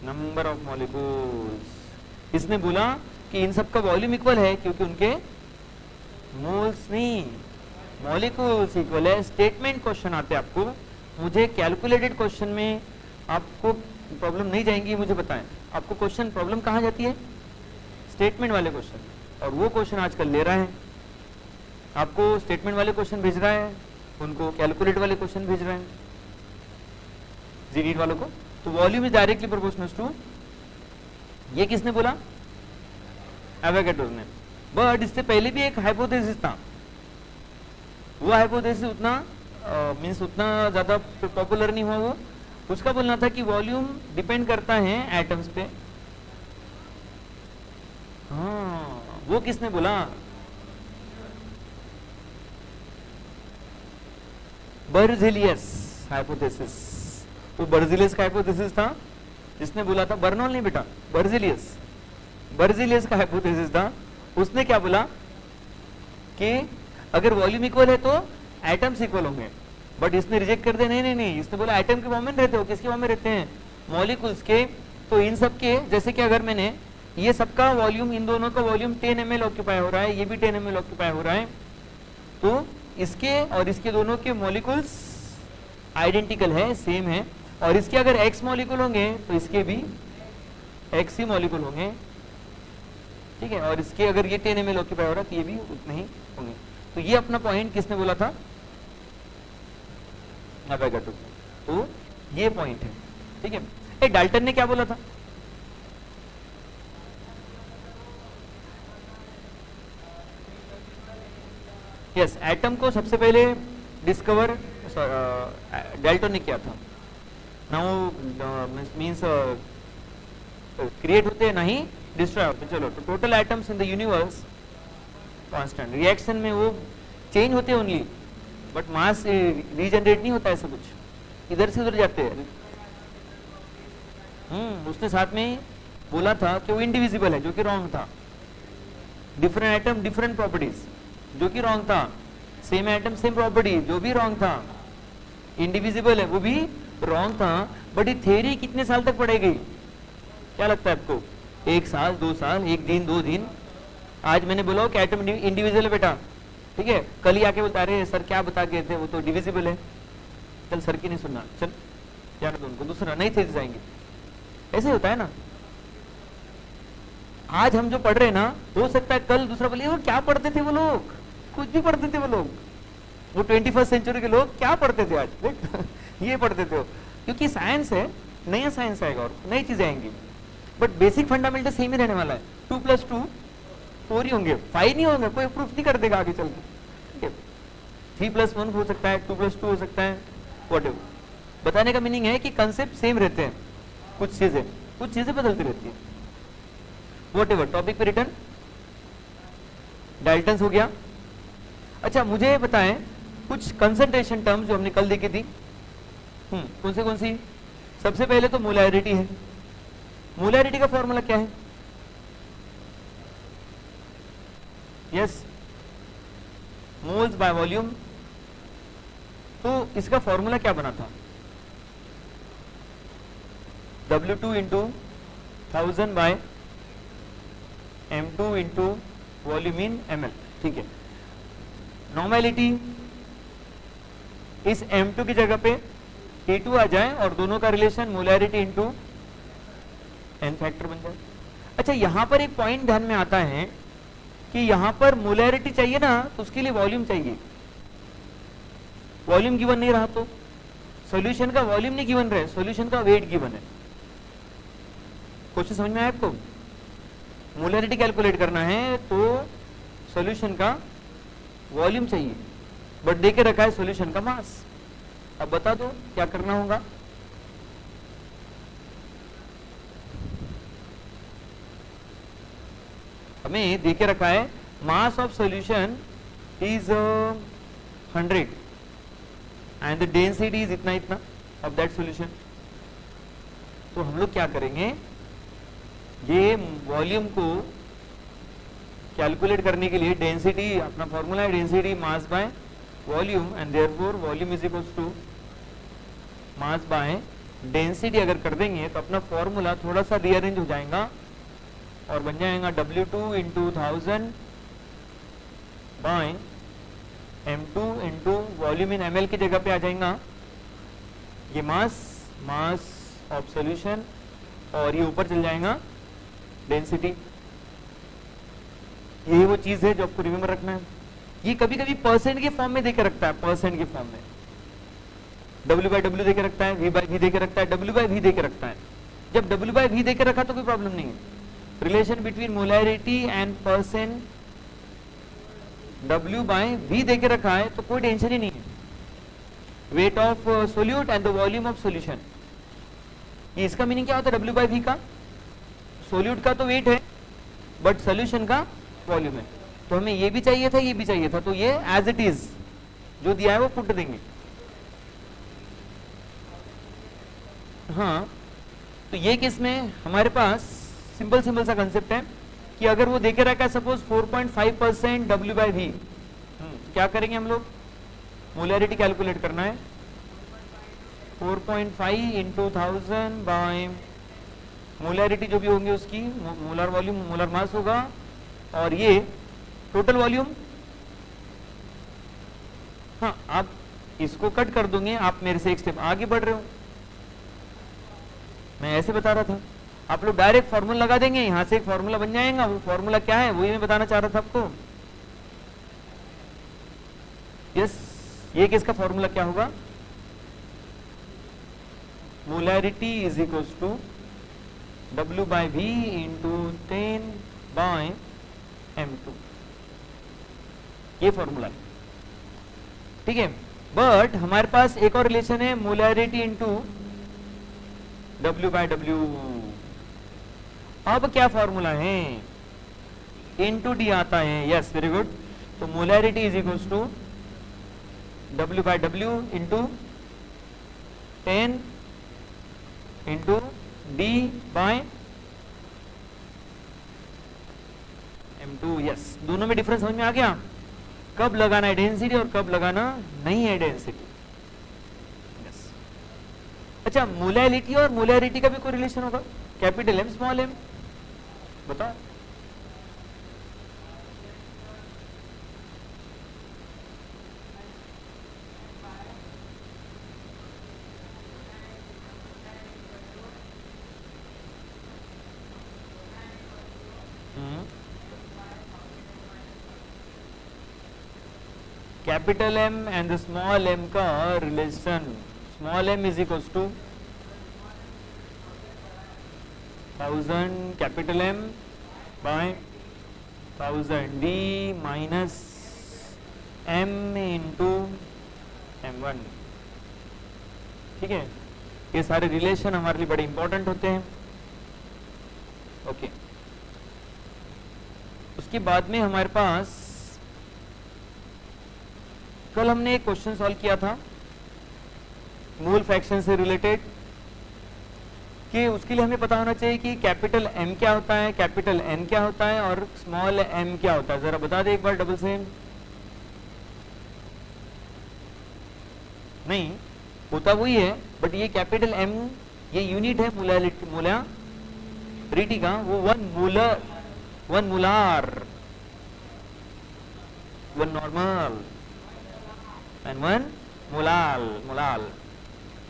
number of molecules. इसने बोला कि इन सब का वॉल्यूम इक्वल है क्योंकि उनके मोल्स नहीं, मॉलिक्यूल्स इक्वल है। स्टेटमेंट क्वेश्चन आते हैं आपको, मुझे कैलकुलेटेड क्वेश्चन में आपको प्रॉब्लम नहीं जाएंगी। मुझे बताएं आपको क्वेश्चन प्रॉब्लम कहाँ जाती है? स्टेटमेंट वाले क्वेश्चन, और वो क्वेश्चन आजकल ले रहा है आपको, स्टेटमेंट वाले क्वेश्चन भेज रहा है, उनको कैलकुलेट वाले क्वेश्चन भेज रहे हैं जी वालों को। तो volume is directly proportional to, ये किसने बोला? एवोगाड्रो ने। बट इससे पहले भी एक हाइपोथेसिस था, वो हाइपोथेसिस उतना मींस उतना ज्यादा पॉपुलर नहीं हुआ। वो उसका बोलना था कि वॉल्यूम डिपेंड करता है एटम्स पे। हाँ, वो किसने बोला? बर्ज़ेलियस हाइपोथेसिस। तो बर्ज़ेलियस का हाइपोथेसिस था, जिसने बोला था बर्नौल नहीं बेटा, बर्ज़ेलियस का हाइपोथेसिस था। उसने क्या बोला कि अगर वॉल्यूम इक्वल है तो एटम्स इक्वल होंगे, बट इसने रिजेक्ट कर दिया, नहीं, इसने बोला एटम के फॉर्म में रहते हो, किसके फॉर्म में रहते हैं? मॉलिक्यूल्स के। तो इन सब के, जैसे कि अगर मैंने ये सबका वॉल्यूम, इन दोनों का वॉल्यूम 10 ml ऑक्यूपाई हो रहा है, ये भी 10 ml ऑक्यूपाई हो रहा है, तो इसके और इसके दोनों के मॉलिक्यूल्स आइडेंटिकल है, सेम है। और इसके अगर x मॉलिक्यूल होंगे तो इसके भी x ही मॉलिक्यूल होंगे। ठीक है, और इसके अगर ये 10 ml ऑक्यूपाई हो रहा है तो ये भी उतने ही होंगे। तो ये अपना पॉइंट किसने बोला था? एवोगाड्रो। तो ये पॉइंट है। ठीक है, डाल्टन ने क्या बोला था? यस, एटम को सबसे पहले डिस्कवर डाल्टन ने किया था। नाउ मींस क्रिएट होते हैं, नहीं डिस्ट्रॉय होते। चलो, तो total atoms in the universe constant, reaction में वो चेंज होते हैं ओनली, बट मास रीजनरेट नहीं होता ऐसा कुछ, इधर से उधर जाते हैं। उसने साथ में बोला था कि वो इंडिविजिबल है, जो कि रॉन्ग था। डिफरेंट एटम डिफरेंट प्रॉपर्टीज, जो कि रॉन्ग था। सेम एटम सेम प्रॉपर्टी, जो भी रॉन्ग था। इंडिविजिबल है, वो भी रॉन्ग था। बट ये थ्योरी कितने साल तक पढ़ेगी, क्या लगता है आपको? 1 साल, 2 साल, 1 दिन, 2 दिन? आज मैंने बोला कि एटम इंडिविजुअल है बेटा, ठीक है, कल ही आके बता रहे सर क्या बता गए थे, वो तो डिविजिबल है। चल सर की नहीं सुनना, चल जाने दो उनको, दूसरा नहीं थे जाएंगे। ऐसे होता है ना। आज हम जो पढ़ रहे हैं ना, हो सकता है कल दूसरा बोले वो क्या पढ़ते थे वो लोग, कुछ भी पढ़ते थे वो लोग, वो 21st सेंचुरी के लोग क्या पढ़ते थे आज ये पढ़ते थे वो। क्योंकि साइंस है, नया साइंस आएगा और नई चीजें आएंगी, बट बेसिक फंडामेंटल सेम ही रहने वाला है। 2 + 2 4 ही होंगे, 5 नहीं होंगे, कोई प्रूफ नहीं कर देगा आगे चल के, ठीक है। 3 + 1 हो सकता है, 2 + 2 हो सकता है, व्हाटएवर। बताने का मीनिंग है कि कंसेप्ट सेम रहते हैं, कुछ चीजें बदलती रहती है, व्हाटएवर। टॉपिक पे रिटर्न, डाल्टन्स हो गया। अच्छा, मुझे बताएं कुछ कंसंट्रेशन टर्म्स जो हमने कल देखी थी, कौन सी? सबसे पहले तो मोलैरिटी है। मोलैरिटी का फॉर्मूला क्या है? Yes, moles by volume. तो इसका फॉर्मूला क्या बना था? W2 × 1000 / M2 × वॉल्यूम इन ml, ठीक है। नॉर्मेलिटी, इस M2 की जगह पे T2 आ जाए और दोनों का रिलेशन मोलैरिटी × n फैक्टर बन जाए। अच्छा, यहां पर एक पॉइंट ध्यान में आता है कि यहां पर मोलैरिटी चाहिए ना, तो उसके लिए वॉल्यूम चाहिए। वॉल्यूम गिवन नहीं रहा तो सॉल्यूशन का वॉल्यूम नहीं गिवन रहे, सॉल्यूशन का वेट गिवन है। क्वेश्चन समझ में आया आपको? मोलैरिटी कैलकुलेट करना है तो सॉल्यूशन का वॉल्यूम चाहिए, बट देके रखा है सॉल्यूशन का मास। अब बता दो क्या करना होगा? हमें देके रखा है mass of solution is 100 and the density is इतना ऑफ दैट सॉल्यूशन। तो हम लोग क्या करेंगे, ये वॉल्यूम को कैलकुलेट करने के लिए डेंसिटी, अपना फॉर्मूला है density mass by volume, and therefore volume is equals to mass by density. अगर कर देंगे तो अपना फॉर्मूला थोड़ा सा रीअरेंज हो जाएगा और बन जाएगा W2 × 1000 / M2 × वॉल्यूम इन ml की जगह पे आ जाएगा ये मास ऑफ सॉल्यूशन, और ये ऊपर चल जाएगा डेंसिटी। यही वो चीज है जो आपको रिमेंबर रखना है। ये कभी कभी परसेंट के फॉर्म में देके रखता है, परसेंट के फॉर्म में W/W देके रखता है, V/V देके रखता है, W/V देके रखता है। जब W/V देके रखा तो कोई प्रॉब्लम नहीं है। Relation between molarity and percent W/V देके रखा है तो कोई टेंशन ही नहीं है। Weight of solute and the volume of solution, ये इसका मीनिंग क्या होता है? W/V का सोल्यूट का तो वेट है, बट सोल्यूशन का वॉल्यूम है। तो हमें ये भी चाहिए था, ये भी चाहिए था, तो ये एज इट इज जो दिया है वो पुट देंगे। हाँ, तो ये केस में हमारे पास सिंपल सा कंसेप्ट है कि अगर वो देखे रखा है सपोज 4.5% W/V, क्या करेंगे हम लोग? मोलैरिटी कैलकुलेट करना है। 4.5 × 1000 / मोलैरिटी जो भी होंगे उसकी मोलर वॉल्यूम, मोलर मास होगा, और ये टोटल वॉल्यूम। हाँ, आप इसको कट कर दूंगे, आप मेरे से एक स्टेप आगे बढ़ रहे हो। मैं ऐसे बता रहा था, आप लोग डायरेक्ट फॉर्मूला लगा देंगे, यहां से एक फॉर्मूला बन जाएगा। वो फॉर्मूला क्या है वही मैं बताना चाह रहा था आपको। यस, ये किसका फॉर्मूला क्या होगा? Molarity is equals to W/V × 10 / M2, ये फॉर्मूला है। ठीक है। बट हमारे पास एक और रिलेशन है, मोलैरिटी इनटू W/W। अब क्या फॉर्मूला है, इनटू डी आता है, यस वेरी गुड। तो molarity is equals to W/W into 10 into D/M2। Yes, दोनों में डिफरेंस समझ में आ गया, कब लगाना है डेंसिटी और कब लगाना नहीं है डेंसिटी। यस, अच्छा, मोलैलिटी और मोलैरिटी का भी कोई रिलेशन होगा, कैपिटल एम स्मॉल एम, बताओ। Capital M and small M का relation, small M is equals to 1000 capital M by 1000 D minus M into M1। ठीक है, ये सारे रिलेशन हमारे लिए बड़े इंपॉर्टेंट होते हैं। ओके, उसके बाद में हमारे पास कल हमने एक क्वेश्चन सॉल्व किया था मूल फ्रैक्शन से रिलेटेड, कि उसके लिए हमें पता होना चाहिए कि कैपिटल एम क्या होता है, कैपिटल एन क्या होता है और स्मॉल एम क्या होता है। जरा बता दे एक बार डबल से। नहीं होता वही है, बट ये कैपिटल एम ये यूनिट है मोलैरिटी का, वो 1 molar, 1 molar, 1 normal and 1 molal.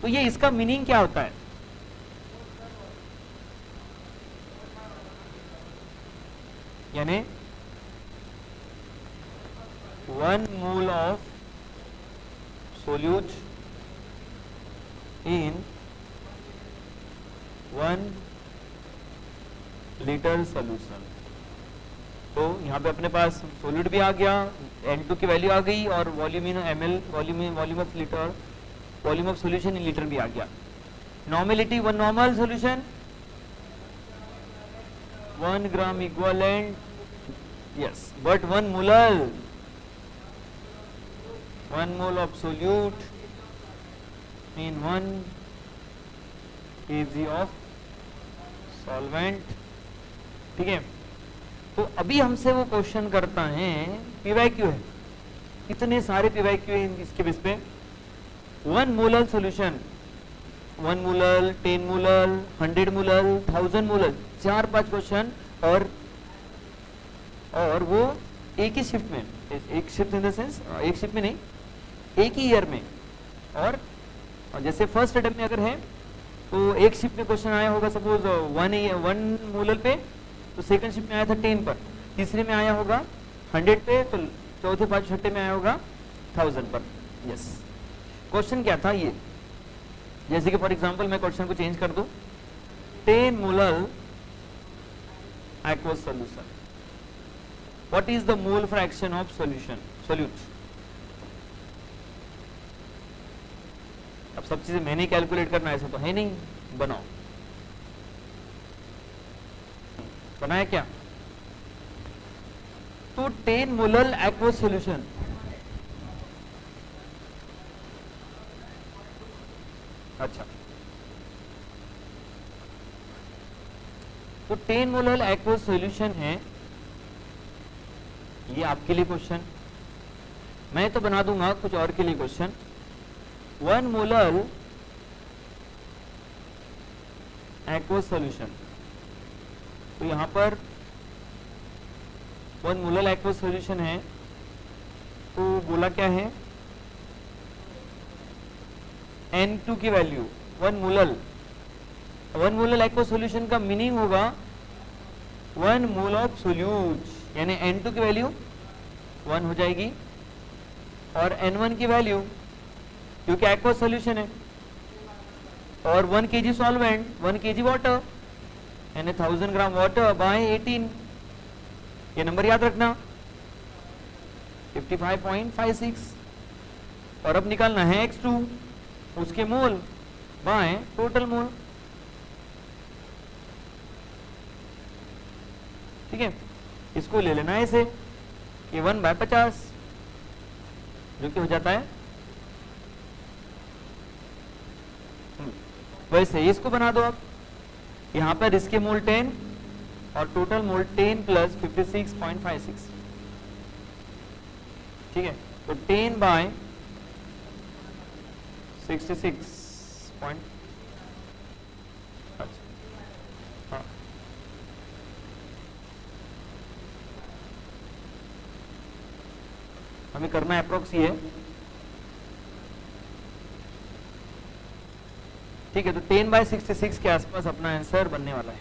तो ये इसका मीनिंग क्या होता है, यानी 1 mole of solute in 1 litre solution. तो यहाँ पे अपने पास सोल्यूट भी आ गया, N2 की वैल्यू आ गई और volume in ml, volume of litre, volume of solution in litre भी आ गया। Normality 1 normal solution, 1 gram equivalent, yes, but 1 molar, 1 mole of solute in 1 kg of solvent. ठीक है, तो अभी हमसे वो क्वेश्चन करता है, पीवाईक्यू है, इतने सारे पीवाईक्यू है इसके बेस पे। 1 molar solution, 1 molar, 10 molar, 100 molar, 1000 molar, 4-5 question, और वो एक ही शिफ्ट में, एक शिफ्ट इन द सेंस एक शिफ्ट में नहीं, एक ही ईयर में। और जैसे फर्स्ट अटेम्प्ट में अगर है तो एक शिफ्ट में क्वेश्चन आया होगा सपोज 1 मोलर पे, तो सेकंड शिफ्ट में आया था 10 पर, तीसरे में आया होगा 100 पे, तो चौथे 5 छठे में आया होगा 1000 पर। यस, क्वेश्चन क्या था ये, जैसे कि फॉर एग्जांपल मैं क्वेश्चन को चेंज कर दूं, 10 molar aqueous solution, what is the mole fraction of solute? अब सब चीजें मैंने कैलकुलेट करना, ऐसा तो है नहीं, बनाओ, बनाया क्या? तो 10 मोलर aqueous solution, अच्छा, तो 10 मोलर aqueous solution है, ये आपके लिए क्वेश्चन, मैं तो बना दूंगा कुछ और के लिए क्वेश्चन। 1 मोलर aqueous solution, तो यहां पर 1 मोलर aqueous solution है, तो बोला क्या है, N2 की वैल्यू 1 मोलर aqueous solution का मीनिंग होगा 1 मोल ऑफ सोल्यूट, यानी N2 की वैल्यू 1 हो जाएगी और N1 की वैल्यू, क्योंकि aqueous solution है, और 1 kg सॉल्वेंट, 1 kg वाटर, यानी 1000 ग्राम वाटर बाय 18, ये नंबर याद रखना, 55.56। और अब निकालना है X2 उसके मोल बाय टोटल मोल। ठीक है, इसको ले लेना है इसे, ये 1/50 जो कि हो जाता है। वैसे इसको बना दो आप, यहां पर इसके मोल 10 और टोटल मोल 10 प्लस 56.56। ठीक है, तो 10/66 पॉइंट, अच्छा हाँ, हमें करना अप्रोक्स ही है। ठीक है, तो 10/66 के आसपास अपना आंसर बनने वाला है।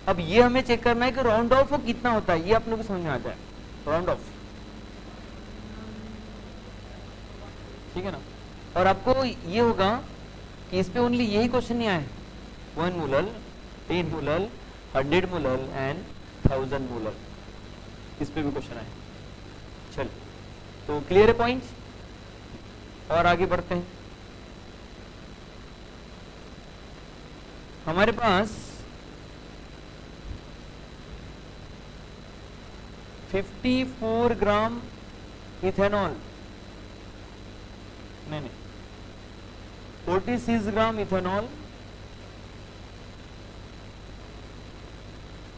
अब ये हमें चेक करना है कि राउंड ऑफ कितना होता है, ये अपने को समझ में आ जाए, राउंड ऑफ। ठीक है ना, और आपको ये होगा कि इस पे ओनली यही क्वेश्चन नहीं आए, 1 molar, 10 molar, 100 molar and 1000 molar, इस पे भी क्वेश्चन आए। चल, तो क्लियर है पॉइंट्स, और आगे बढ़ते हैं। हमारे पास 54 ग्राम इथेनॉल, नहीं 46 ग्राम इथेनॉल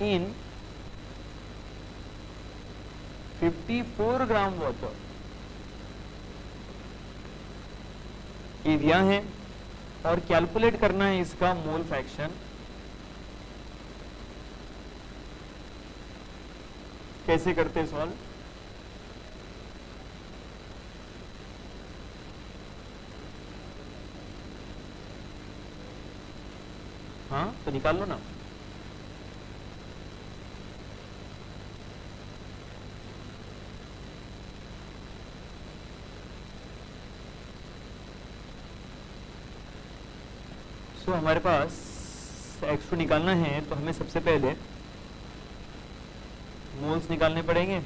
इन 54 ग्राम वाटर, ये दिया है और कैलकुलेट करना है इसका मोल फ्रैक्शन। कैसे करते हैं सॉल्व? हाँ, तो निकाल लो ना। सो हमारे पास X2 निकालना है, तो हमें सबसे पहले मोल्स निकालने पड़ेंगे।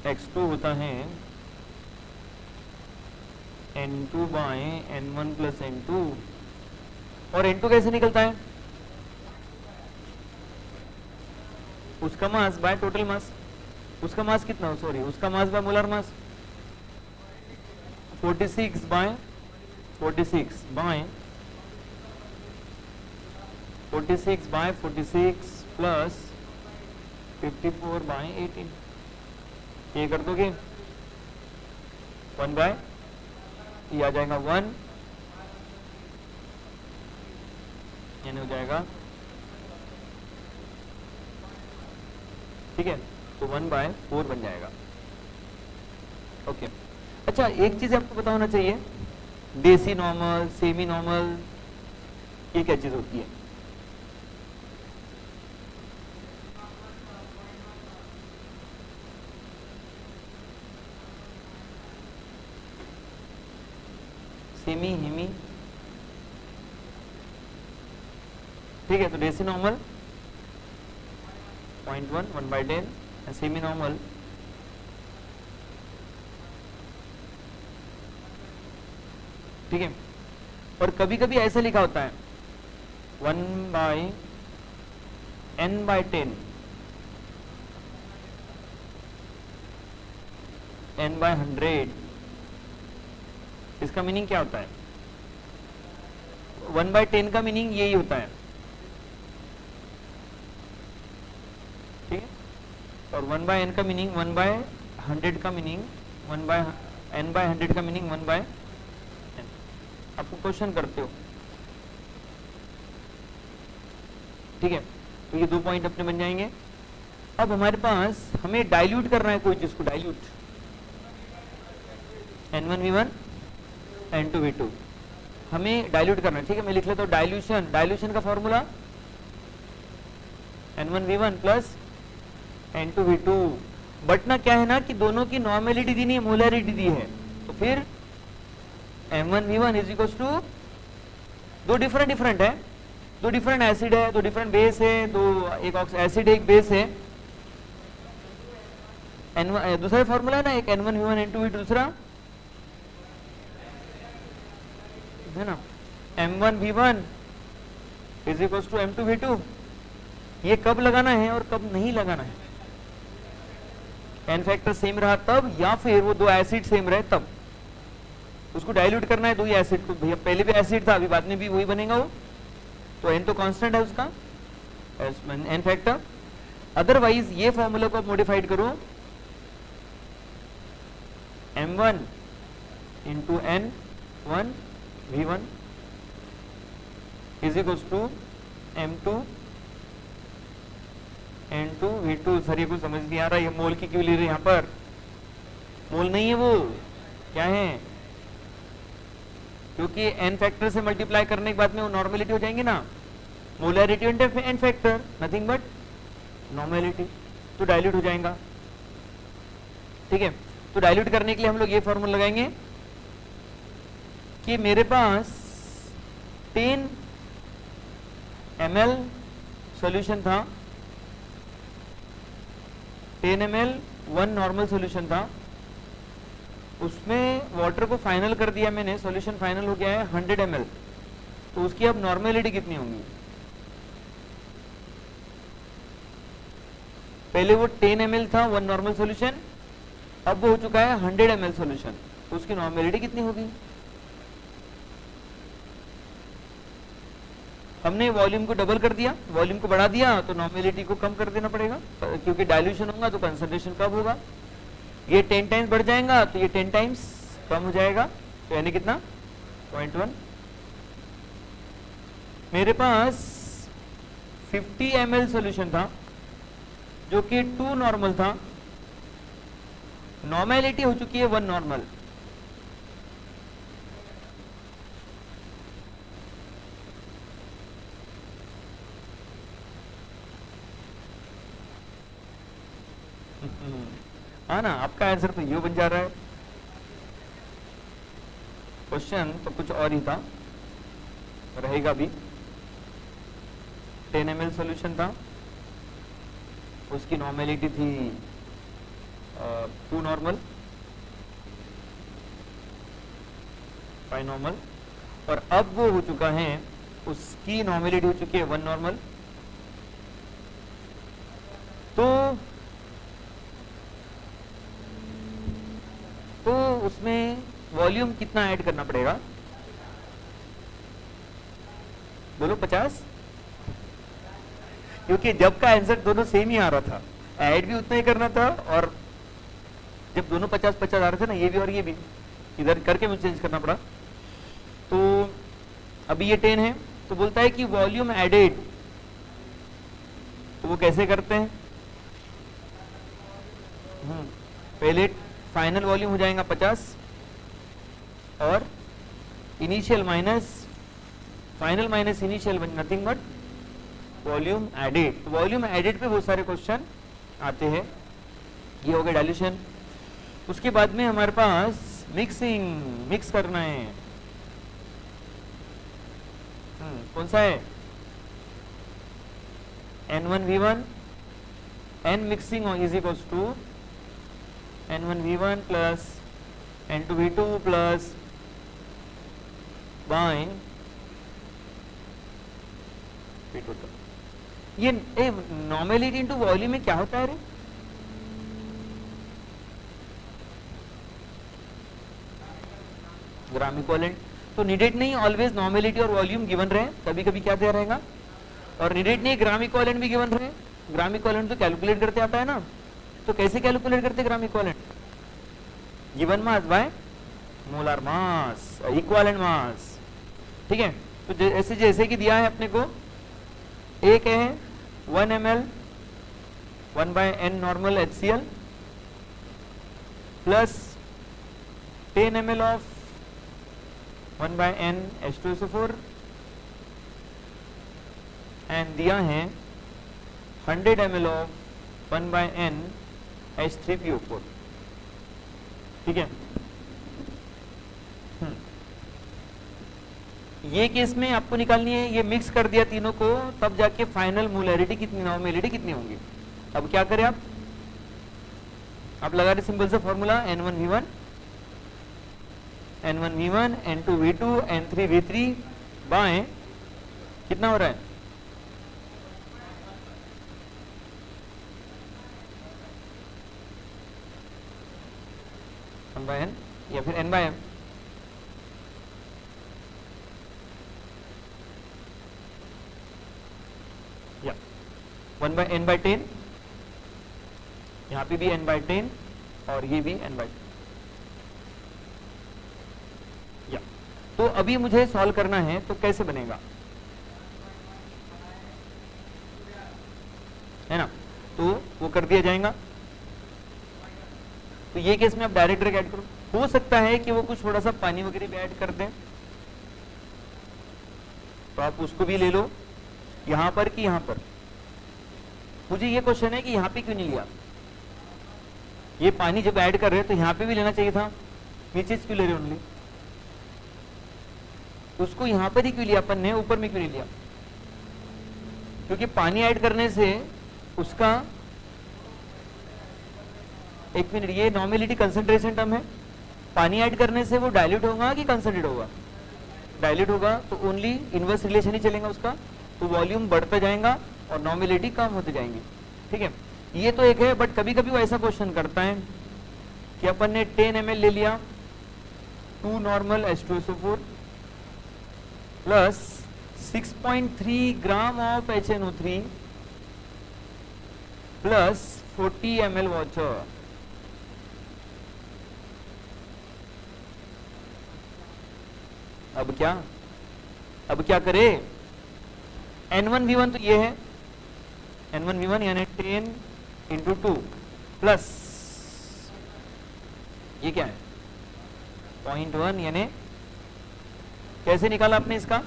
X2 होता है N2/N1 + N2, और N2 कैसे निकलता है? उसका मास बाय टोटल मास। उसका मास कितना हो, सॉरी, उसका mass by molar mass 46/46 plus 54/18। ये कर दोगे 1 ये आ जाएगा 1, यानी हो जाएगा, ठीक है, तो 1/4 बन जाएगा। ओके, अच्छा एक चीज आपको पता होना चाहिए, देसी नॉर्मल, सेमी नॉर्मल, ये क्या चीज होती है? सेमी, हेमी, ठीक है, तो देसी नॉर्मल 0.1, 1/10, सेमी नॉर्मल ठीक है। और कभी कभी ऐसा लिखा होता है 1/n/10, n/100, इसका मीनिंग क्या होता है? 1/10 का मीनिंग यही होता है, ठीक है, और 1/n का मीनिंग 1/100 का मीनिंग 1/n/100 का मीनिंग 1/n। आपको क्वेश्चन करते हो, ठीक है, तो ये 2 पॉइंट अपने बन जाएंगे। अब हमारे पास हमें डाइल्यूट करना है कोई चीज को, डाइल्यूट N1V1 N2V2 हमें डाइल्यूट करना है, ठीक है। मैं लिख लेता हूँ डाइल्यूशन, डाइल्यूशन का formula N1V1 plus N2V2, but ना क्या है ना कि दोनों की नॉर्मेलिटी दी नहीं है, मोलैरिटी दी है, तो फिर M1V1 इज इक्वल टू, दो डिफरेंट है, दो डिफरेंट एसिड है, दो डिफरेंट बेस है, दो, एक एसिड है एक बेस है, दूसरा फॉर्मूला है ना, एक N1V1 N2V2 दूसरा है ना, M1V1 is equal to M2V2। ये कब लगाना है और कब नहीं लगाना है, एन फैक्टर सेम रहा तब, या फिर वो दो एसिड सेम रहे तब। उसको डाइल्यूट करना है दो ही एसिड को, भैया पहले भी एसिड था अभी बाद में भी वही बनेगा वो, तो एन तो कांस्टेंट है उसका एन फैक्टर। अदरवाइज ये फॉर्मूला को मॉडिफाइड करो, M1 into N1V1 is equal to M2 N2V2। Sir ये कुछ समझ नहीं आ रहा, ये मोल की क्यों ले रहे हैं यहाँ पर, मोल नहीं है वो, क्या है, क्योंकि एन फैक्टर से मल्टीप्लाई करने के बाद में वो नॉर्मेलिटी हो जाएंगे ना, molarity n factor nothing but normality, तो डाइल्यूट हो जाएगा। ठीक है, तो डाइल्यूट करने के लिए हम लोग ये फॉर्मूला लगाएंगे कि मेरे पास 10 ml सॉल्यूशन था, 10 ml 1 नॉर्मल सॉल्यूशन था, उसमें वाटर को फाइनल कर दिया मैंने, सॉल्यूशन फाइनल हो गया है 100 ml, तो उसकी अब नॉर्मेलिटी कितनी होगी, पहले वो 10 ml था 1 नॉर्मल सॉल्यूशन, अब वो हो चुका है 100 ml सॉल्यूशन, तो उसकी नॉर्मेलिटी कितनी होगी। हमने वॉल्यूम को डबल कर दिया, वॉल्यूम को बढ़ा दिया, तो नॉर्मेलिटी को कम कर देना पड़ेगा, क्योंकि डाइल्यूशन होगा तो कंसंट्रेशन कम होगा, ये 10 टाइम्स बढ़ जाएगा तो ये 10 टाइम्स कम हो जाएगा, तो यानी कितना 0.1। मेरे पास 50 ml सॉल्यूशन था जो कि 2 नॉर्मल था, नॉर्मेलिटी हो चुकी है 1 नॉर्मल, हाँ ना, आपका आंसर तो यू बन जा रहा है, क्वेश्चन तो कुछ और ही था, रहेगा भी। 10 ml सॉल्यूशन था, उसकी नॉर्मेलिटी थी 2 नॉर्मल, 5 नॉर्मल, और अब वो हो चुका है, उसकी नॉर्मेलिटी हो चुकी है 1 नॉर्मल, तो उसमें वॉल्यूम कितना ऐड करना पड़ेगा, बोलो 50, क्योंकि जब का आंसर दोनों सेम ही आ रहा था, ऐड भी उतना ही करना था, और जब दोनों 50-50 आ रहे थे ना, ये भी और ये भी, इधर करके मुझे चेंज करना पड़ा। तो अभी ये 10 है, तो बोलता है कि वॉल्यूम एडेड, तो वो कैसे करते हैं, पहले फाइनल वॉल्यूम हो जाएगा 50 और initial minus final minus initial nothing but volume added. तो वॉल्यूम एडेड पे बहुत सारे क्वेश्चन आते हैं, ये हो गया डाइल्यूशन। उसके बाद में हमारे पास मिक्स करना है, कौन सा है, N1V1 N mixing is equals to N1V1 plus N2V2 plus बाइन ये नॉर्मेलिटी इनटू वॉल्यूम में क्या होता है रे, ग्राम इक्विवेलेंट। तो नीडेड नहीं ऑलवेज नॉर्मेलिटी और वॉल्यूम गिवन रहे, कभी कभी क्या दिया रहेगा, और नीडेड नहीं ग्राम इक्विवेलेंट भी गिवन रहे। ग्राम इक्विवेलेंट तो कैलकुलेट करते आता है ना, तो कैसे कैलकुलेट करते gram equivalent, given mass by molar mass, equivalent mass. ठीक है, तो जैसे जैसे कि दिया है अपने को, एक है 1 ml 1/n normal HCl plus 10 ml of 1/n H2SO4 and दिया है 100 ml ऑफ 1/n H3PO4। ठीक है, ये केस में आपको निकालनी है, ये मिक्स कर दिया तीनों को, तब जाके फाइनल मोलैरिटी कितनी, नॉर्मेलिटी कितनी होंगी। अब क्या करें आप, आप लगा रहे सिंपल से formula N1V1 N1V1 N2V2 N3V3 bye कितना हो रहा है, वन बाय एन या फिर n बाय m, या 1 बाय n बाय 10, यहाँ पे भी n बाय 10 और ये भी n बाय 10। या तो अभी मुझे सॉल्व करना है, तो कैसे बनेगा, है ना, तो वो कर दिया जाएगा। तो ये केस में आप डायरेक्ट ऐड करो, हो सकता है कि वो कुछ थोड़ा सा पानी वगैरह भी ऐड कर दें, तो आप उसको भी ले लो यहां पर कि यहां पर। मुझे ये क्वेश्चन है कि यहां पे क्यों नहीं लिया, ये पानी जब ऐड कर रहे हैं तो यहां पे भी लेना चाहिए था, नीचे क्यों ले रहे ओनली, उसको यहां पर ही क्यों लिया अपन ने, ऊपर में क्यों नहीं लिया, क्योंकि पानी ऐड करने से उसका, एक मिनट, ये नॉर्मेलिटी कंसंट्रेशन टर्म है, पानी ऐड करने से वो डाइल्यूट होगा कि कंसंट्रेट होगा, डाइल्यूट होगा, तो ओनली इनवर्स रिलेशन ही चलेगा उसका, तो वॉल्यूम बढ़ता जाएगा और नॉर्मेलिटी कम होती जाएंगी। ठीक है, ये तो एक है, बट कभी कभी वो ऐसा क्वेश्चन करता है कि अपन ने 10 ml ले लिया, 2 normal H2SO4 plus 6.3 gram of HNO3 plus 40 ml water. अब क्या करे, N1V1 तो ये है, N1V1 यानी 10 इंटू 2 प्लस ये क्या है 0.1, यानी कैसे निकाला आपने इसका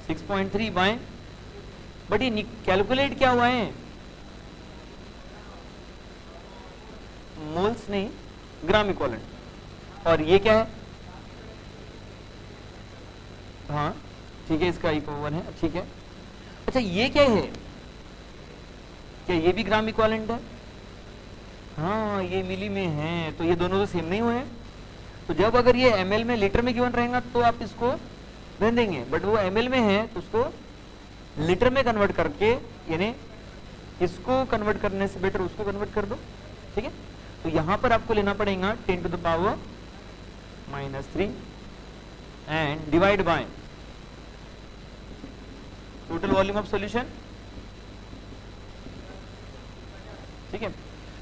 6.3 बाय, बट ये कैलकुलेट क्या हुआ है, मोल्स नहीं, ग्राम इक्विवेलेंट। और ये क्या है, हाँ ठीक है, इसका इक्वल है, ठीक है। अच्छा ये क्या है, क्या ये भी ग्राम इक्विवेलेंट है, हाँ ये मिली में है, तो ये दोनों तो सेम नहीं हुए। तो जब अगर ये ml में लीटर में गिवन रहेगा तो आप इसको रहने देंगे, बट वो ml में है तो उसको लीटर में कन्वर्ट करके, यानी इसको कन्वर्ट करने से बेटर उसको कन्वर्ट कर दो। ठीक है, तो यहां पर आपको लेना पड़ेगा 10 to the power -3 and divide by total volume of solution. ठीक है,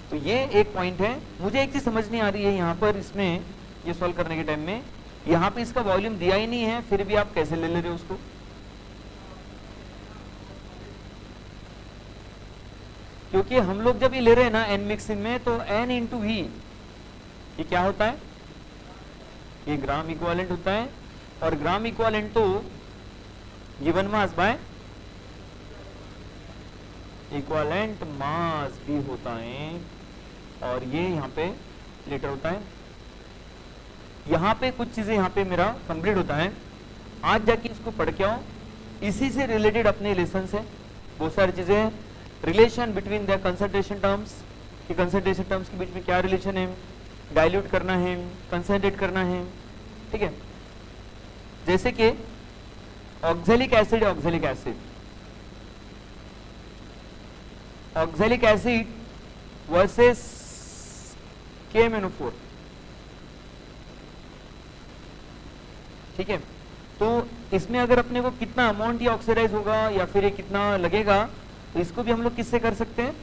तो ये एक पॉइंट है। मुझे एक चीज समझ नहीं आ रही है यहाँ पर, इसमें ये सॉल्व करने के टाइम में यहाँ पे इसका वॉल्यूम दिया ही नहीं है, फिर भी आप कैसे ले रहे हो उसको, क्योंकि हम लोग जब ये ले रहे हैं ना n मिक्सिंग में, तो n इंटू v ये क्या होता है, ये ग्राम इक्विवेलेंट होता है, और ग्राम इक्विवेलेंट तो given mass by equivalent mass भी होता है, और ये यहाँ पे लीटर होता है। यहाँ पे कुछ चीजें यहाँ पे मेरा कंप्लीट होता है, आज जाके इसको पढ़ के आओ, इसी से रिलेटेड अपने लेसन है, बहुत सारी चीजें हैं, relation between the concentration terms, कि कंसंट्रेशन टर्म्स के बीच में क्या रिलेशन है, डाइल्यूट करना है, कंसंट्रेट करना है। ठीक है, जैसे कि oxalic acid, oxalic acid versus KMnO4। ठीक है, तो इसमें अगर अपने को कितना अमाउंट ये ऑक्सीडाइज होगा या फिर ये कितना लगेगा, तो इसको भी हम लोग किससे कर सकते हैं,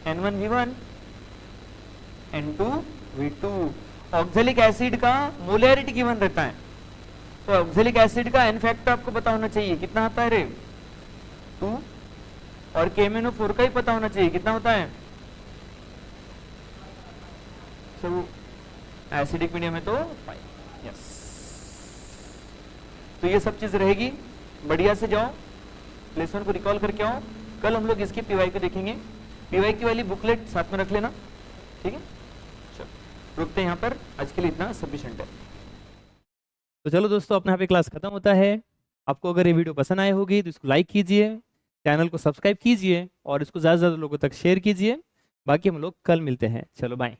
N1V1 N2V2। ऑक्सैलिक एसिड का मोलैरिटी गिवन रहता है, तो ऑक्सैलिक एसिड का एन फैक्टर आपको पता होना चाहिए, कितना आता है रे 2, और KMnO4 का ही पता होना चाहिए, कितना होता है। तो एसिडिक मीडियम है तो 5। यस, तो ये सब चीज रहेगी, बढ़िया से जाओ, लेसन को रिकॉल करके आओ। कल हम लोग इसकी पीवाई को देखेंगे, पीवाई की वाली बुकलेट साथ में रख लेना। ठीक है, चलो रुकते हैं यहाँ पर, आज के लिए इतना सफिशिएंट है। तो चलो दोस्तों, अपना यहाँ पे क्लास खत्म होता है। आपको अगर ये वीडियो पसंद आई होगी तो इसको लाइक कीजिए, चैनल को सब्सक्राइब कीजिए और इसको ज़्यादा से ज़्यादा लोगों तक शेयर कीजिए। बाकी हम लोग कल मिलते हैं। चलो बाय।